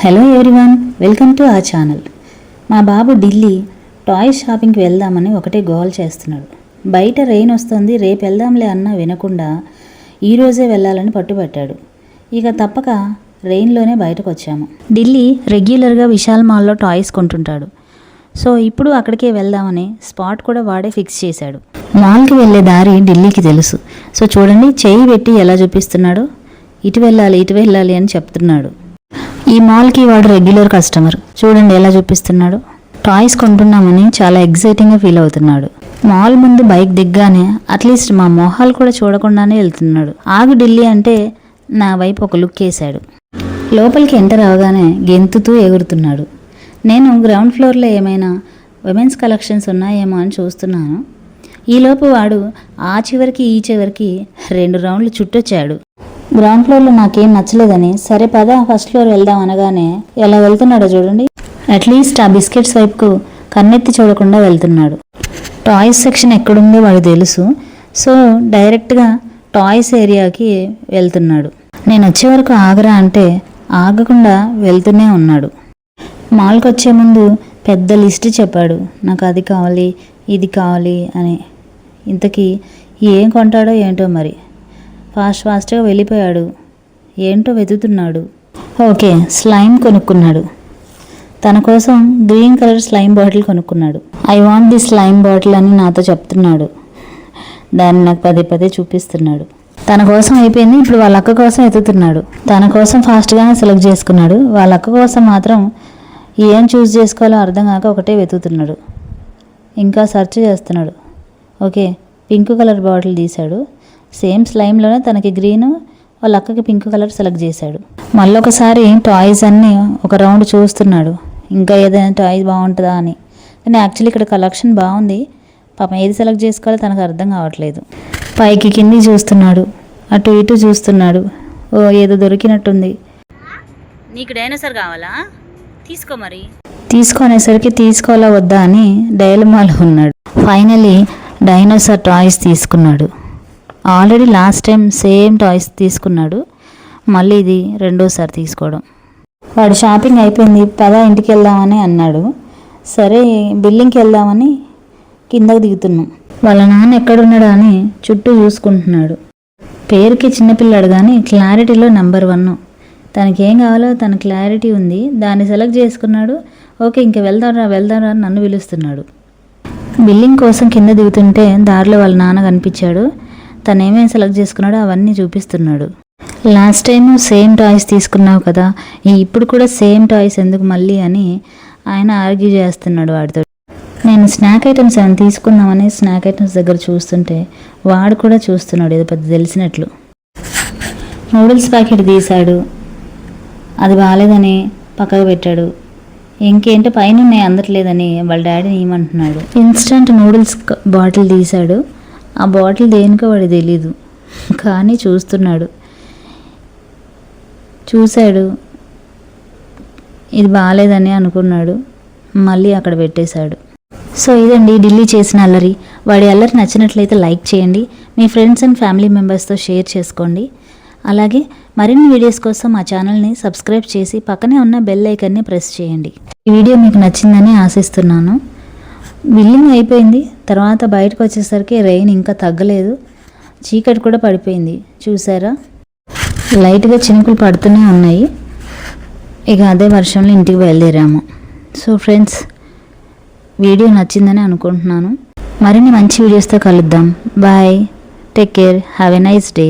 Hello everyone, welcome to our channel. మా బాబు Delhi toys షాపింగ్కి వెళ్దామని ఒకటే గోల్ చేస్తున్నాడు. బయట రెయిన్ వస్తుంది, రేపు వెళ్దాంలే అన్నా వినకుండా ఈరోజే వెళ్ళాలని పట్టుబట్టాడు. ఇక తప్పక రెయిన్లోనే బయటకు వచ్చాము. ఢిల్లీ రెగ్యులర్గా విశాల్ మాల్లో టాయ్స్ కొంటుంటాడు. సో ఇప్పుడు అక్కడికే వెళ్దామని స్పాట్ కూడా వాడే ఫిక్స్ చేశాడు. మాల్కి వెళ్ళే దారి ఢిల్లీకి తెలుసు. సో చూడండి, చెయ్యి పెట్టి ఎలా చూపిస్తున్నాడో, ఇటు వెళ్ళాలి అని చెప్తున్నాడు. ఈ మాల్కి వాడు రెగ్యులర్ కస్టమర్. చూడండి ఎలా చూపిస్తున్నాడు. టాయ్స్ కొంటున్నామని చాలా ఎగ్జైటింగ్గా ఫీల్ అవుతున్నాడు. మాల్ ముందు బైక్ దిగ్గానే అట్లీస్ట్ మా మొహాలు కూడా చూడకుండానే వెళ్తున్నాడు. ఆగు ఢిల్లీ అంటే నా వైపు ఒక లుక్ వేశాడు. లోపలికి ఎంటర్ అవగానే గెంతుతూ ఎగురుతున్నాడు. నేను గ్రౌండ్ ఫ్లోర్లో ఏమైనా విమెన్స్ కలెక్షన్స్ ఉన్నాయేమో అని చూస్తున్నాను. ఈలోపు వాడు ఆ చివరికి ఈ చివరికి 2 రౌండ్లు చుట్టొచ్చాడు. గ్రౌండ్ ఫ్లోర్లో నాకేం నచ్చలేదని సరే పద ఫస్ట్ ఫ్లోర్ వెళ్దాం అనగానే ఎలా వెళ్తున్నాడో చూడండి. అట్లీస్ట్ ఆ బిస్కెట్స్ వైపుకు కన్నెత్తి చూడకుండా వెళ్తున్నాడు. టాయ్స్ సెక్షన్ ఎక్కడుందో వాడు తెలుసు. సో డైరెక్ట్గా టాయ్స్ ఏరియాకి వెళ్తున్నాడు. నేను వచ్చే వరకు ఆగరా అంటే ఆగకుండా వెళ్తూనే ఉన్నాడు. మాల్కి వచ్చే ముందు పెద్ద లిస్ట్ చెప్పాడు. నాకు అది కావాలి, ఇది కావాలి అని. ఇంతకీ ఏం కొంటాడో ఏంటో మరి. ఫాస్ట్గా వెళ్ళిపోయాడు. ఏంటో వెతుకుతున్నాడు. ఓకే, స్లైమ్ కొనుక్కున్నాడు. తన కోసం గ్రీన్ కలర్ స్లైమ్ బాటిల్ కొనుక్కున్నాడు. I want the slime bottle అని నాతో చెప్తున్నాడు. దాన్ని నాకు పదే చూపిస్తున్నాడు. తన కోసం అయిపోయింది, ఇప్పుడు వాళ్ళ అక్క కోసం వెతుకుతున్నాడు. తన కోసం ఫాస్ట్గానే సెలెక్ట్ చేసుకున్నాడు. వాళ్ళ అక్క కోసం మాత్రం ఏం చూస్ చేసుకోవాలో అర్థం కాక ఒకటే వెతుకుతున్నాడు. ఇంకా సెర్చ్ చేస్తున్నాడు. ఓకే, పింక్ కలర్ బాటిల్ తీశాడు. సేమ్ స్లైమ్లోనే తనకి గ్రీను, వాళ్ళ అక్కకి పింక్ కలర్ సెలెక్ట్ చేశాడు. మళ్ళీ ఒకసారి టాయ్స్ అన్నీ ఒక రౌండ్ చూస్తున్నాడు. ఇంకా ఏదైనా టాయ్స్ బాగుంటుందా అని. కానీ యాక్చువల్లీ ఇక్కడ కలెక్షన్ బాగుంది. పాపం ఏది సెలెక్ట్ చేసుకోవాలో తనకు అర్థం కావట్లేదు. పైకి కింది చూస్తున్నాడు, అటు ఇటు చూస్తున్నాడు. ఓ ఏదో దొరికినట్టుంది. నీకు డైనోసార్ కావాలా? తీసుకో మరి. తీసుకునేసరికి తీసుకోవాలా వద్దా అని డైలమాలో ఉన్నాడు. ఫైనలీ డైనోసార్ టాయ్స్ తీసుకున్నాడు. Already last time same toys తీసుకున్నాడు. మళ్ళీ ఇది రెండోసారి తీసుకోవడం. వాడు షాపింగ్ అయిపోయింది, పద ఇంటికి వెళ్దామని అన్నాడు. సరే బిల్డింగ్కి వెళ్దామని కిందకు దిగుతున్నాం. వాళ్ళ నాన్న ఎక్కడున్నాడా అని చుట్టూ చూసుకుంటున్నాడు. పేరుకి చిన్నపిల్లాడు కానీ క్లారిటీలో నెంబర్ 1. తనకేం కావాలో తన క్లారిటీ ఉంది. దాన్ని సెలెక్ట్ చేసుకున్నాడు. ఓకే ఇంక వెళ్దాంరా అని నన్ను పిలుస్తున్నాడు. బిల్డింగ్ కోసం కింద దిగుతుంటే దారిలో వాళ్ళ నాన్న కనిపించాడు. తను ఏమేమి సెలెక్ట్ చేసుకున్నాడో అవన్నీ చూపిస్తున్నాడు. లాస్ట్ టైం సేమ్ టాయ్స్ తీసుకున్నావు కదా, ఇప్పుడు కూడా సేమ్ టాయ్స్ ఎందుకు మళ్ళీ అని ఆయన ఆర్గ్యూ చేస్తున్నాడు వాడితో. నేను స్నాక్ ఐటమ్స్ ఏమైనా తీసుకుందామని స్నాక్ ఐటమ్స్ దగ్గర చూస్తుంటే వాడు కూడా చూస్తున్నాడు ఏదో పెద్ద తెలిసినట్లు. నూడిల్స్ ప్యాకెట్ తీశాడు. అది బాగాలేదని పక్కకు పెట్టాడు. ఇంకేంటో పైన ఉన్నాయి అందట్లేదని వాళ్ళ డాడీని ఏమంటున్నాడు. ఇన్స్టంట్ నూడిల్స్ బాటిల్ తీశాడు. ఆ బాటిల్ దేనికో వాడు తెలీదు కానీ చూస్తున్నాడు. చూశాడు, ఇది బాగాలేదని అనుకున్నాడు. మళ్ళీ అక్కడ పెట్టేశాడు. సో ఇదండి ఢిల్లీ చేసిన అల్లరి. వాడి అల్లరి నచ్చినట్లయితే లైక్ చేయండి. మీ ఫ్రెండ్స్ అండ్ ఫ్యామిలీ మెంబర్స్తో షేర్ చేసుకోండి. అలాగే మరిన్ని వీడియోస్ కోసం మా ఛానల్ని సబ్స్క్రైబ్ చేసి పక్కనే ఉన్న బెల్ ఐకాన్ని ప్రెస్ చేయండి. ఈ వీడియో మీకు నచ్చిందని ఆశిస్తున్నాను. బిల్డింగ్ అయిపోయింది. తర్వాత బయటకు వచ్చేసరికి రెయిన్ ఇంకా తగ్గలేదు. చీకటి కూడా పడిపోయింది. చూసారా, లైట్గా చినుకులు పడుతూనే ఉన్నాయి. ఇక అదే వర్షంలో ఇంటికి బయలుదేరాము. సో ఫ్రెండ్స్, వీడియో నచ్చిందని అనుకుంటున్నాను. మరిన్ని మంచి వీడియోస్తో కలుద్దాం. Bye, take care, have a nice day.